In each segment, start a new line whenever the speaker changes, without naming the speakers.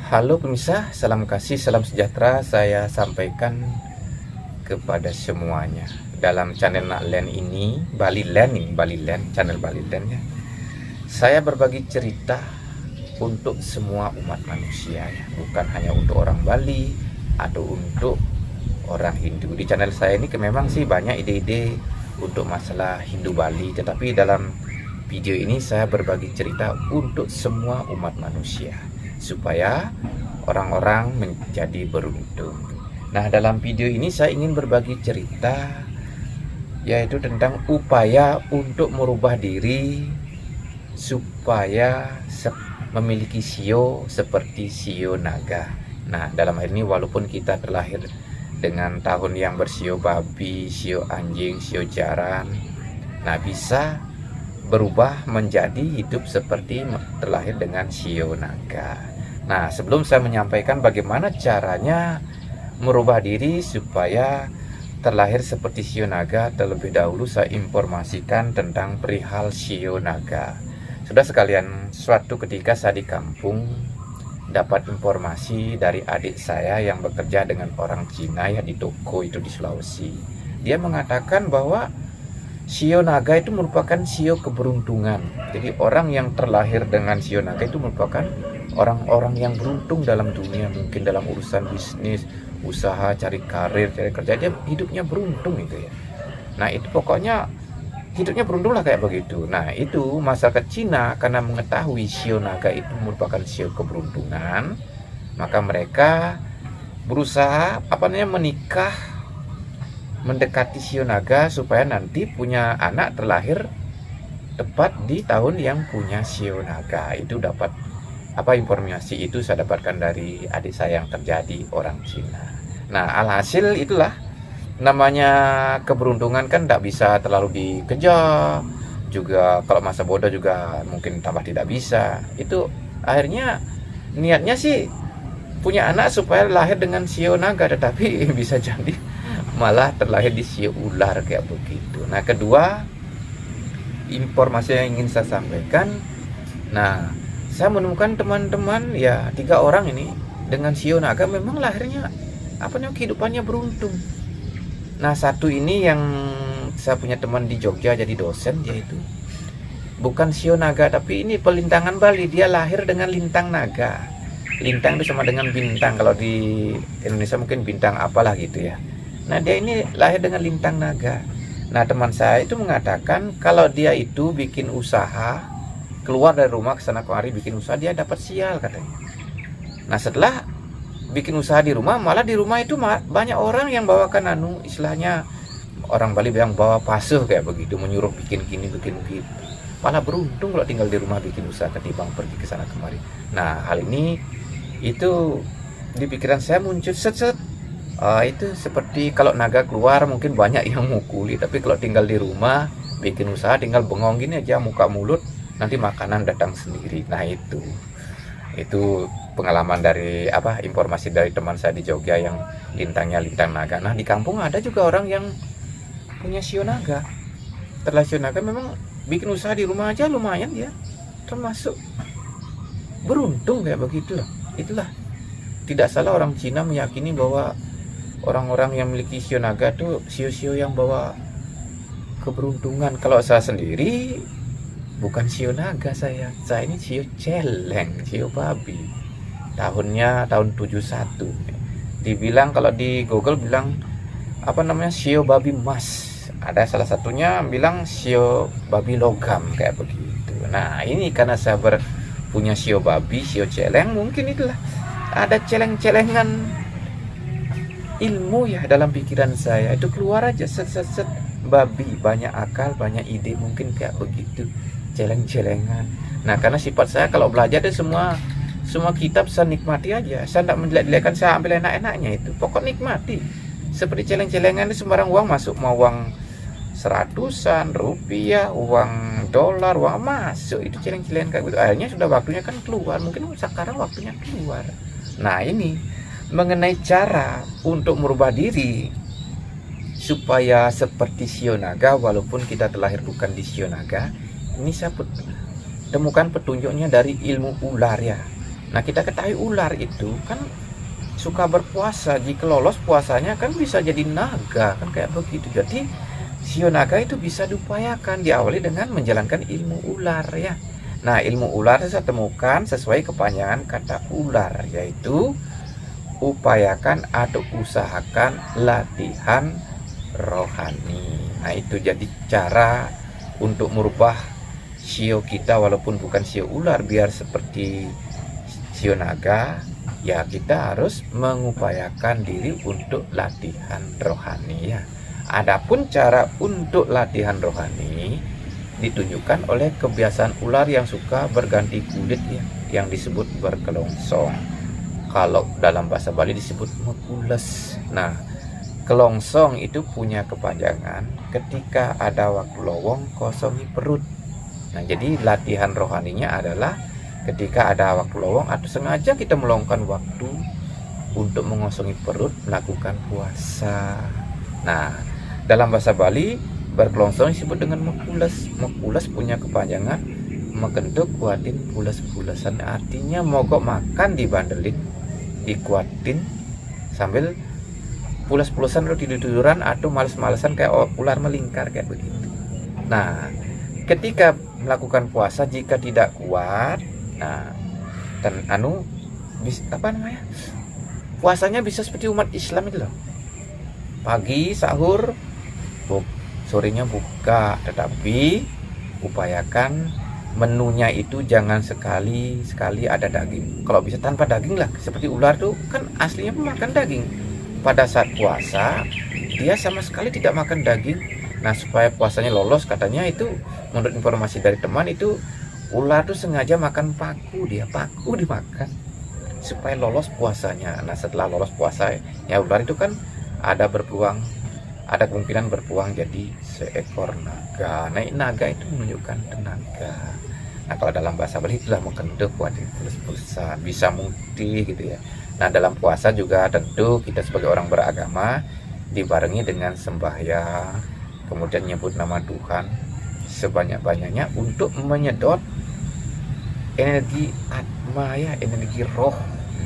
Halo pemirsa, salam kasih, salam sejahtera saya sampaikan kepada semuanya. Dalam channel Naklen ini, Bali Land, channel Bali Land ya. Saya berbagi cerita untuk semua umat manusia ya, bukan hanya untuk orang Bali atau untuk orang Hindu. Di channel saya ini memang sih banyak ide-ide untuk masalah Hindu Bali, tetapi dalam video ini saya berbagi cerita untuk semua umat manusia supaya orang-orang menjadi beruntung. Nah, dalam video ini saya ingin berbagi cerita yaitu tentang upaya untuk merubah diri supaya memiliki sio seperti sio naga. Nah, dalam hal ini walaupun kita terlahir dengan tahun yang bersio babi, sio anjing, sio jaran, nah bisa berubah menjadi hidup seperti terlahir dengan sio naga. Nah, sebelum saya menyampaikan bagaimana caranya merubah diri supaya terlahir seperti sio naga, terlebih dahulu saya informasikan tentang perihal sio naga. Sudah sekalian, suatu ketika saya di kampung dapat informasi dari adik saya yang bekerja dengan orang Cina ya di toko itu di Sulawesi. Dia mengatakan bahwa sio naga itu merupakan sio keberuntungan. Jadi orang yang terlahir dengan sio naga itu merupakan orang-orang yang beruntung dalam dunia, mungkin dalam urusan bisnis, usaha, cari karir, cari kerja, dia hidupnya beruntung itu ya. Nah itu pokoknya hidupnya beruntung lah kayak begitu. Nah itu masyarakat Cina karena mengetahui sio naga itu merupakan sio keberuntungan, maka mereka berusaha menikah mendekati sio naga supaya nanti punya anak terlahir tepat di tahun yang punya sio naga. Itu dapat informasi itu saya dapatkan dari adik saya yang terjadi orang Cina. Nah, alhasil itulah namanya keberuntungan kan tidak bisa terlalu dikejar. Juga kalau masa bodoh juga mungkin tambah tidak bisa. Itu akhirnya niatnya sih punya anak supaya lahir dengan sio naga, tetapi bisa jadi malah terlahir di sio ular kayak begitu. Nah, kedua informasi yang ingin saya sampaikan, nah saya menemukan teman-teman ya 3 orang ini dengan sio naga memang lahirnya kehidupannya beruntung. Nah, satu ini yang saya punya teman di Jogja jadi dosen, yaitu bukan sio naga tapi ini pelintangan Bali, dia lahir dengan lintang naga. Lintang itu sama dengan bintang, kalau di Indonesia mungkin bintang apalah gitu ya. Nah, dia ini lahir dengan lintang naga. Nah, teman saya itu mengatakan kalau dia itu bikin usaha, keluar dari rumah ke sana kemari bikin usaha, dia dapat sial katanya. Nah, setelah bikin usaha di rumah, malah di rumah itu banyak orang yang bawakan istilahnya orang Bali bilang bawa pasuh kayak begitu, menyuruh bikin gini bikin gitu. Malah beruntung kalau tinggal di rumah bikin usaha ketimbang pergi ke sana kemari. Nah, hal ini itu di pikiran saya muncul set. Itu seperti kalau naga keluar mungkin banyak yang mukuli, tapi kalau tinggal di rumah bikin usaha tinggal bengong gini aja muka mulut, nanti makanan datang sendiri. Nah, itu pengalaman dari informasi dari teman saya di Jogja yang lintangnya lintang naga. Nah, di kampung ada juga orang yang punya sio naga. Setelah sio naga memang bikin usaha di rumah aja lumayan ya, termasuk beruntung kayak begitu lah. Itulah tidak salah orang Cina meyakini bahwa orang-orang yang memiliki sio naga tuh sio-sio yang bawa keberuntungan. Kalau saya sendiri bukan sio naga, saya ini sio celeng, sio babi. Tahunnya tahun 71. Dibilang kalau di Google bilang sio babi emas. Ada salah satunya bilang sio babi logam kayak begitu. Nah, ini karena saya punya sio babi, sio celeng, mungkin itulah ada celeng-celengan ilmu ya dalam pikiran saya. Itu keluar aja set babi, banyak akal, banyak ide, mungkin kayak begitu. Celeng-celengan. Nah, karena sifat saya kalau belajar itu semua kitab saya nikmati aja. Saya tidak menjelek-jelekan, saya ambil enak-enaknya itu. Pokok nikmati. Seperti celeng-celengan itu sembarang uang masuk, mau uang seratusan rupiah, uang dolar, uang masuk, itu celeng-celengan kayak gitu. Akhirnya sudah waktunya kan keluar, mungkin sekarang waktunya keluar. Nah, ini mengenai cara untuk merubah diri supaya seperti sio naga, walaupun kita terlahir bukan di sio naga. Ini saya temukan petunjuknya dari ilmu ular ya. Nah, kita ketahui ular itu kan suka berpuasa. Jika lolos puasanya kan bisa jadi naga, kan kayak begitu. Jadi sio naga itu bisa diupayakan, diawali dengan menjalankan ilmu ular ya. Nah, ilmu ular saya temukan sesuai kepanjangan kata ular, yaitu upayakan atau usahakan latihan rohani. Nah, itu jadi cara untuk merubah sio kita, walaupun bukan sio ular, biar seperti sio naga, ya kita harus mengupayakan diri untuk latihan rohani ya. Adapun cara untuk latihan rohani ditunjukkan oleh kebiasaan ular yang suka berganti kulit ya, yang disebut berkelongsong. Kalau dalam bahasa Bali disebut mekules. Nah, kelongsong itu punya kepanjangan ketika ada waktu lowong kosongi perut. Nah, jadi latihan rohaninya adalah ketika ada waktu lowong atau sengaja kita meluangkan waktu untuk mengosongi perut, melakukan puasa. Nah, dalam bahasa Bali berkelongsong disebut dengan mekules. Mekules punya kepanjangan mekenduk kuatin pules-pulesan, artinya mogok makan dibandelin, dikuatin sambil pules-pulesan atau tidur-tiduran atau males-malesan kayak ular melingkar kayak begitu. Nah, ketika melakukan puasa jika tidak kuat, nah dan puasanya bisa seperti umat Islam itu loh. Pagi sahur, sorenya buka, tetapi upayakan menunya itu jangan sekali-sekali ada daging. Kalau bisa tanpa daging lah, seperti ular tuh kan aslinya makan daging. Pada saat puasa dia sama sekali tidak makan daging. Nah, supaya puasanya lolos, katanya itu menurut informasi dari teman itu ular tuh sengaja makan paku dimakan supaya lolos puasanya. Nah, setelah lolos puasa ya ular itu kan ada kemungkinan berpeluang jadi seekor naga. Nah, naga itu menunjukkan tenaga. Nah, kalau dalam bahasa Bali itulah mekenduk kuatin pules-pulesan, bisa mutih gitu ya. Nah, dalam puasa juga tentu kita sebagai orang beragama dibarengi dengan sembahyang, kemudian nyebut nama Tuhan sebanyak-banyaknya untuk menyedot energi atma ya, energi roh.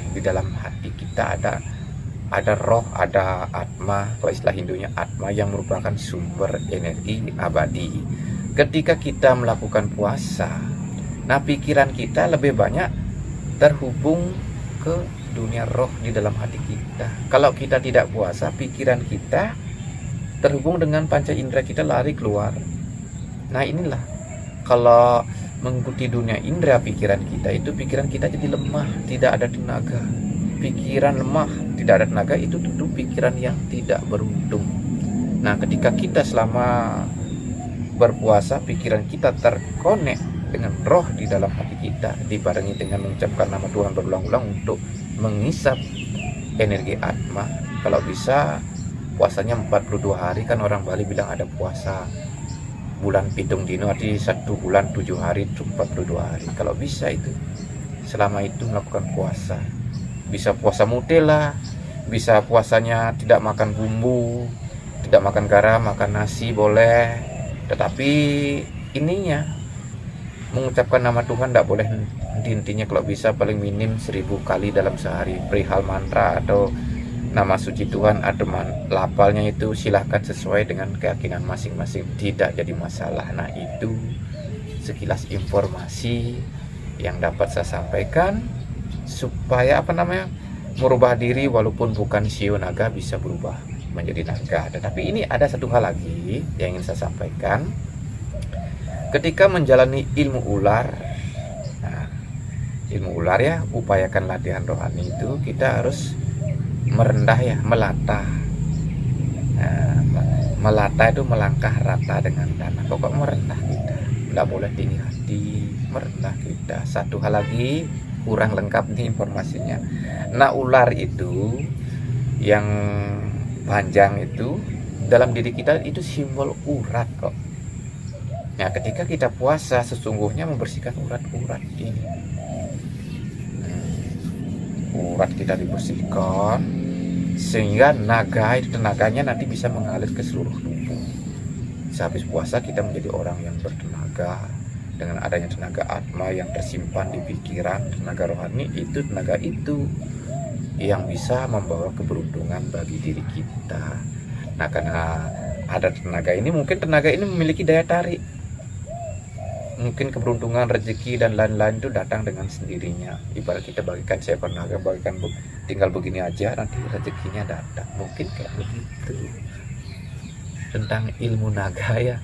Di dalam hati kita ada roh, ada atma. Kalau istilah Hindunya atma, yang merupakan sumber energi abadi. Ketika kita melakukan puasa, nah pikiran kita lebih banyak terhubung ke dunia roh di dalam hati kita. Kalau kita tidak puasa, pikiran kita terhubung dengan panca indera kita lari keluar. Nah, inilah kalau mengikuti dunia indera pikiran kita jadi lemah, tidak ada tenaga. Pikiran lemah, tidak ada tenaga, itu tentu pikiran yang tidak beruntung. Nah, ketika kita selama berpuasa, pikiran kita terkonek dengan roh di dalam hati kita, dibarengi dengan mengucapkan nama Tuhan berulang-ulang untuk mengisap energi atma. Kalau bisa puasanya 42 hari, kan orang Bali bilang ada puasa bulan pitung dino, arti 1 bulan 7 hari itu 42 hari. Kalau bisa itu selama itu melakukan puasa, bisa puasa mutela, bisa puasanya tidak makan bumbu, tidak makan garam, makan nasi boleh, tetapi ininya mengucapkan nama Tuhan tidak boleh intinya. Kalau bisa paling minim 1000 kali dalam sehari, perihal mantra atau nama suci Tuhan atau lapalnya itu silahkan sesuai dengan keyakinan masing-masing, tidak jadi masalah. Nah, itu sekilas informasi yang dapat saya sampaikan supaya merubah diri, walaupun bukan sio naga bisa berubah menjadi naga. Tetapi ini ada satu hal lagi yang ingin saya sampaikan. Ketika menjalani ilmu ular, nah, ilmu ular ya, upayakan latihan rohani itu kita harus merendah ya, melata. Nah, melata itu melangkah rata dengan tanah. Pokoknya merendah kita, tidak boleh tinggi hati, merendah kita. Satu hal lagi kurang lengkap nih informasinya. Nah, ular itu yang panjang itu dalam diri kita itu simbol urat kok. Nah, ketika kita puasa sesungguhnya membersihkan urat-urat ini. Urat kita dibersihkan sehingga naga itu tenaganya nanti bisa mengalir ke seluruh tubuh. Sehabis puasa kita menjadi orang yang bertenaga, dengan adanya tenaga atma yang tersimpan di pikiran, tenaga rohani tenaga itu yang bisa membawa keberuntungan bagi diri kita. Nah, karena ada tenaga ini, mungkin tenaga ini memiliki daya tarik. Mungkin keberuntungan, rezeki dan lain-lain itu datang dengan sendirinya. Ibarat kita bagikan seekor naga, tinggal begini aja, nanti rezekinya datang. Mungkin kayak begitu tentang ilmu naga ya.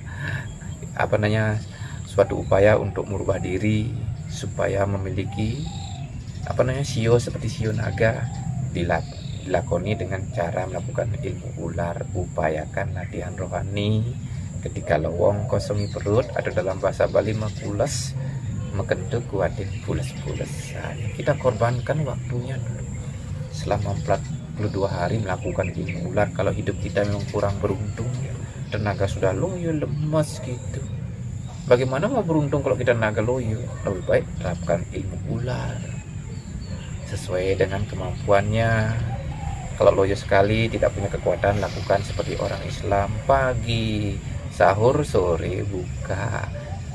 Suatu upaya untuk merubah diri supaya memiliki sio seperti sio naga dilakoni dengan cara melakukan ilmu ular. Upayakan latihan rohani ketika lowong kosongi perut, atau dalam bahasa Bali makulas mekentuk kuatin pulas-pulas. Kita korbankan waktunya dulu selama 42 hari melakukan ilmu ular. Kalau hidup kita memang kurang beruntung, tenaga sudah loyo, lemas gitu, bagaimana mau beruntung kalau kita tenaga loyo? Lebih baik terapkan ilmu ular sesuai dengan kemampuannya. Kalau loyo sekali tidak punya kekuatan, lakukan seperti orang Islam, pagi sahur, sore buka,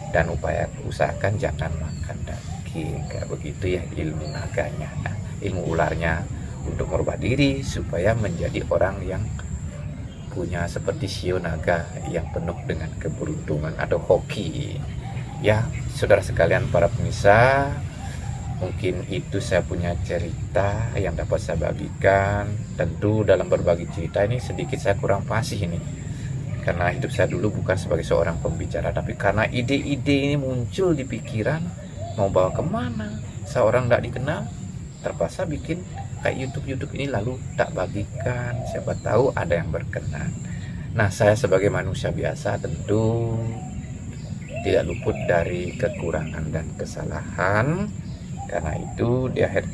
dan usahakan jangan makan daging. Kayak begitu ya ilmu naganya. Nah, ilmu ularnya untuk merubah diri supaya menjadi orang yang punya seperti sio naga yang penuh dengan keberuntungan atau hoki. Ya, saudara sekalian para pemirsa, mungkin itu saya punya cerita yang dapat saya bagikan. Tentu dalam berbagi cerita ini sedikit saya kurang fasih ini, karena hidup saya dulu bukan sebagai seorang pembicara, tapi karena ide-ide ini muncul di pikiran, mau bawa kemana, seorang tidak dikenal, terpaksa bikin kayak YouTube ini, lalu tak bagikan, siapa tahu ada yang berkenan. Nah, saya sebagai manusia biasa tentu tidak luput dari kekurangan dan kesalahan. Karena itu di akhir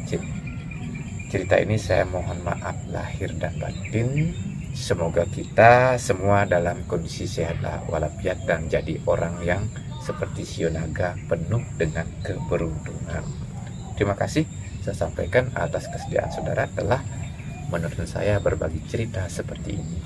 cerita ini saya mohon maaf lahir dan batin. Semoga kita semua dalam kondisi sehat walafiat dan jadi orang yang seperti sio naga penuh dengan keberuntungan. Terima kasih saya sampaikan atas kesediaan saudara telah menurut saya berbagi cerita seperti ini.